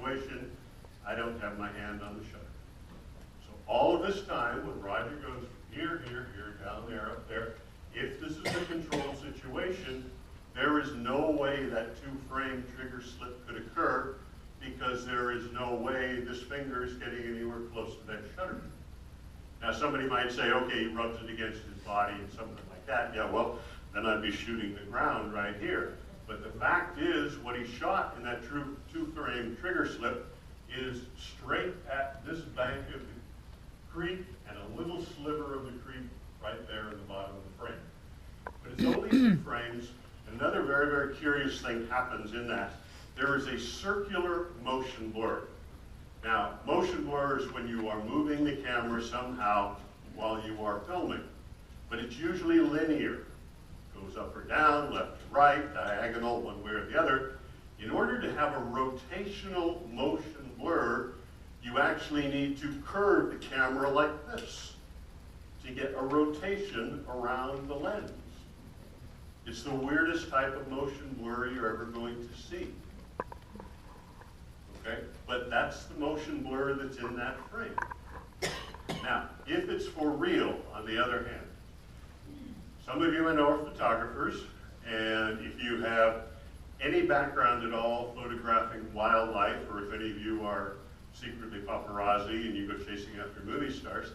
situation, I don't have my hand on the shutter. So all of this time, when Roger goes here, here, here, down there, up there, if this is a controlled situation, there is no way that two-frame trigger slip could occur because there is no way this finger is getting anywhere close to that shutter. Now somebody might say, okay, he rubs it against his body and something like that. Yeah, well, then I'd be shooting the ground right here. But the fact is, what he shot in that true two-frame trigger slip is straight at this bank of the creek and a little sliver of the creek right there in the bottom of the frame. But it's only 2 frames. Another very, very curious thing happens in that. There is a circular motion blur. Now, motion blur is when you are moving the camera somehow while you are filming. But it's usually linear. Goes up or down, left to right, diagonal, one way or the other. In order to have a rotational motion blur, you actually need to curve the camera like this to get a rotation around the lens. It's the weirdest type of motion blur you're ever going to see. Okay? But that's the motion blur that's in that frame. Now, if it's for real, on the other hand, some of you I know are photographers, and if you have any background at all photographing wildlife, or if any of you are secretly paparazzi and you go chasing after movie stars,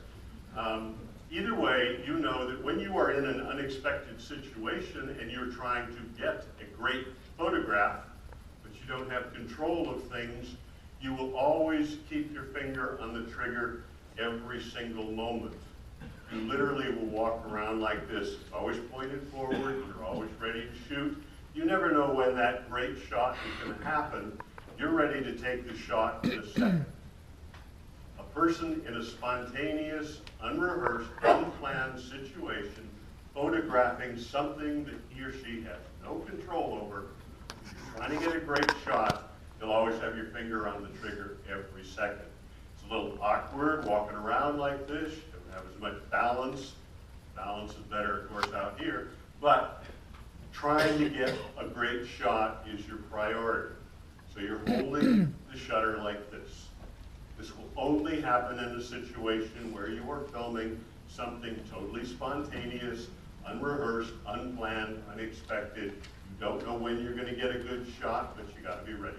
either way, you know that when you are in an unexpected situation and you're trying to get a great photograph, but you don't have control of things, you will always keep your finger on the trigger every single moment. You literally will walk around like this. It's always pointed forward. You're always ready to shoot. You never know when that great shot is going to happen. You're ready to take the shot in a second. A person in a spontaneous, unrehearsed, unplanned situation, photographing something that he or she has no control over, if you're trying to get a great shot, you'll always have your finger on the trigger every second. It's a little awkward walking around like this. You don't have as much balance. Balance is better, of course, out here. But trying to get a great shot is your priority. So you're holding the shutter like this. This will only happen in a situation where you are filming something totally spontaneous, unrehearsed, unplanned, unexpected. You don't know when you're going to get a good shot, but you got to be ready.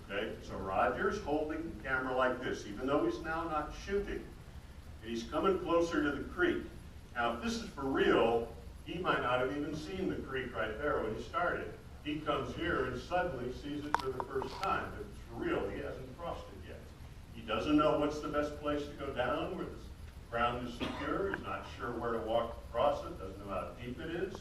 Okay, so Roger's holding the camera like this, even though he's now not shooting. And he's coming closer to the creek. Now, if this is for real, he might not have even seen the creek right there when he started. He comes here and suddenly sees it for the first time. If it's for real, he hasn't crossed it yet. He doesn't know what's the best place to go down, where the ground is secure. He's not sure where to walk across it, doesn't know how deep it is,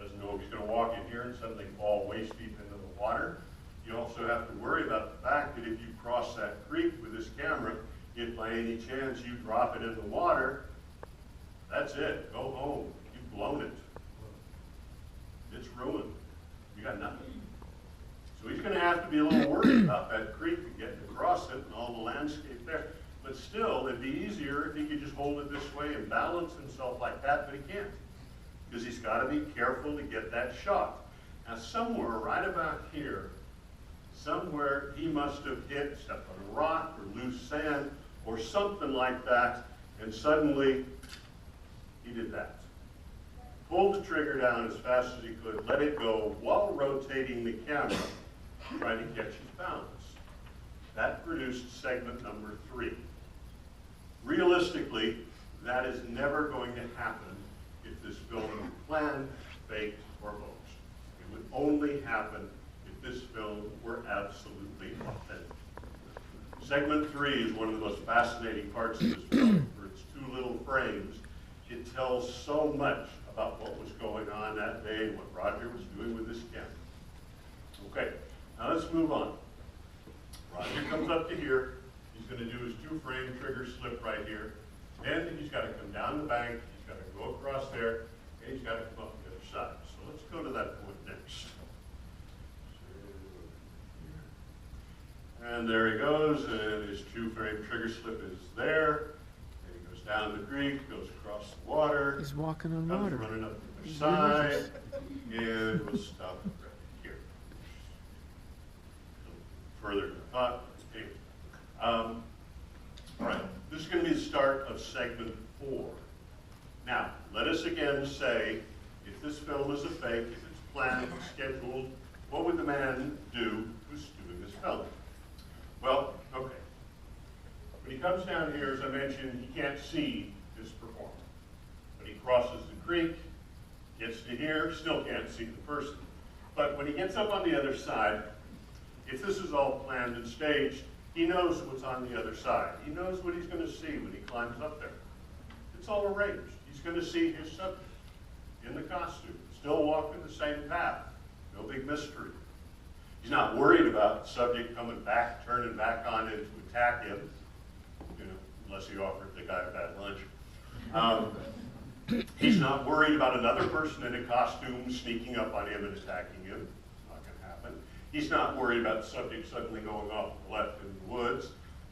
doesn't know if he's going to walk in here and suddenly fall waist deep into the water. You also have to worry about the fact that if you cross that creek with this camera, if by any chance you drop it in the water, that's it. Go home. You've blown it. It's ruined. You got nothing. So he's going to have to be a little worried about that creek and getting across it and all the landscape there. But still, it'd be easier if he could just hold it this way and balance himself like that, but he can't. Because he's got to be careful to get that shot. Now somewhere right about here, somewhere he must have hit, stepped on a rock or loose sand or something like that, and suddenly he did that. Pulled the trigger down as fast as he could, let it go while rotating the camera, trying to catch his balance. That produced segment number 3. Realistically, that is never going to happen if this film were planned, faked, or hoaxed. It would only happen if this film were absolutely authentic. Segment 3 is one of the most fascinating parts of this film. For its 2 little frames, it tells so much about what was going on that day and what Roger was doing with this camera. Okay, now let's move on. Roger comes up to here. He's going to do his 2-frame trigger slip right here. Then he's got to come down the bank. He's got to go across there. And he's got to come up the other side. So let's go to that point next. And there he goes, and his 2-frame trigger slip is there. And he goes down the creek, goes across the water. He's walking on comes water. running up the other side, and we'll stop right here. further than I thought. Okay. All right, this is going to be the start of segment 4. Now, let us again say, if this film is a fake, if it's planned, scheduled, what would the man do who's doing this film? Well, okay. When he comes down here, as I mentioned, he can't see this performer. When he crosses the creek, gets to here, still can't see the person. But when he gets up on the other side, if this is all planned and staged, he knows what's on the other side. He knows what he's going to see when he climbs up there. It's all arranged. He's going to see his subject in the costume, still walking the same path. No big mystery. He's not worried about the subject coming back, turning back on him to attack him, you know, unless he offered the guy a bad lunch. He's not worried about another person in a costume sneaking up on him and attacking him. It's not going to happen. He's not worried about the subject suddenly going off to the left in the woods.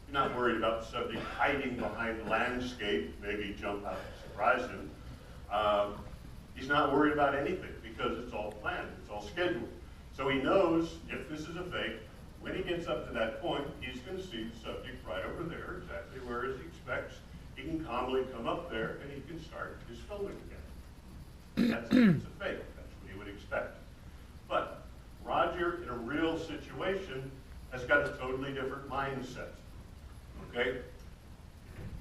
He's not worried about the subject hiding behind the landscape, maybe jump out and surprise him. He's not worried about anything because it's all planned, it's all scheduled. So he knows if this is a fake, when he gets up to that point, he's going to see the subject right over there, exactly where he expects. He can calmly come up there and he can start his filming again. That's if it's a fake, that's what he would expect. But Roger, in a real situation, has got a totally different mindset. Okay?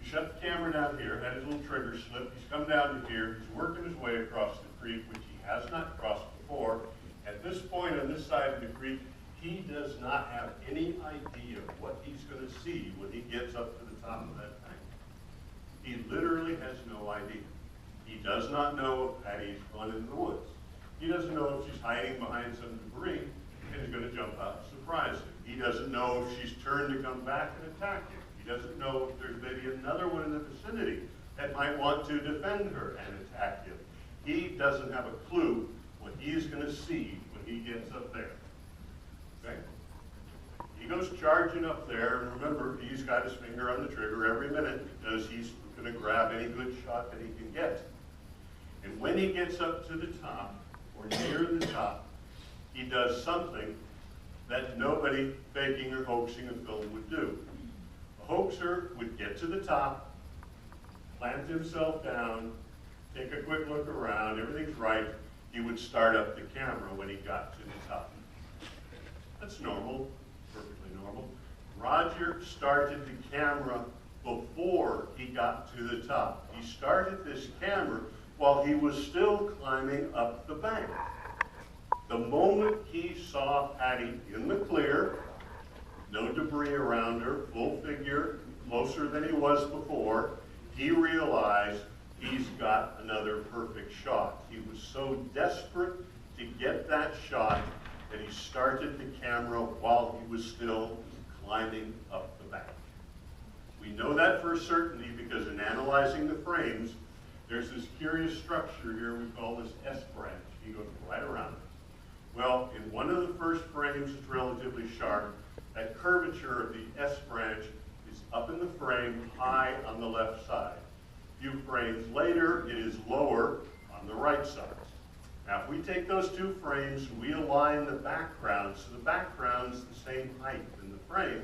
He shut the camera down here, had his little trigger slip, he's come down to here, he's working his way across the creek, which he has not crossed before. At this point on this side of the creek, he does not have any idea what he's going to see when he gets up to the top of that bank. He literally has no idea. He does not know if Patty's gone into the woods. He doesn't know if she's hiding behind some debris and is going to jump out and surprise him. He doesn't know if she's turned to come back and attack him. He doesn't know if there's maybe another one in the vicinity that might want to defend her and attack him. He doesn't have a clue what he's going to see when he gets up there. Okay? He goes charging up there, and remember, he's got his finger on the trigger every minute because he's going to grab any good shot that he can get. And when he gets up to the top, or near the top, he does something that nobody faking or hoaxing a film would do. A hoaxer would get to the top, plant himself down, take a quick look around, everything's right, he would start up the camera when he got to the top. That's normal, perfectly normal. Roger started the camera before he got to the top. He started this camera while he was still climbing up the bank. The moment he saw Patty in the clear, no debris around her, full figure, closer than he was before, he realized he's got another perfect shot. He was so desperate to get that shot that he started the camera while he was still climbing up the bank. We know that for certainty because in analyzing the frames, there's this curious structure here we call this S branch. He goes right around it. Well, in one of the first frames, it's relatively sharp. That curvature of the S branch is up in the frame, high on the left side. A few frames later, it is lower on the right side. Now, if we take those two frames, we align the background, so the background's the same height in the frame,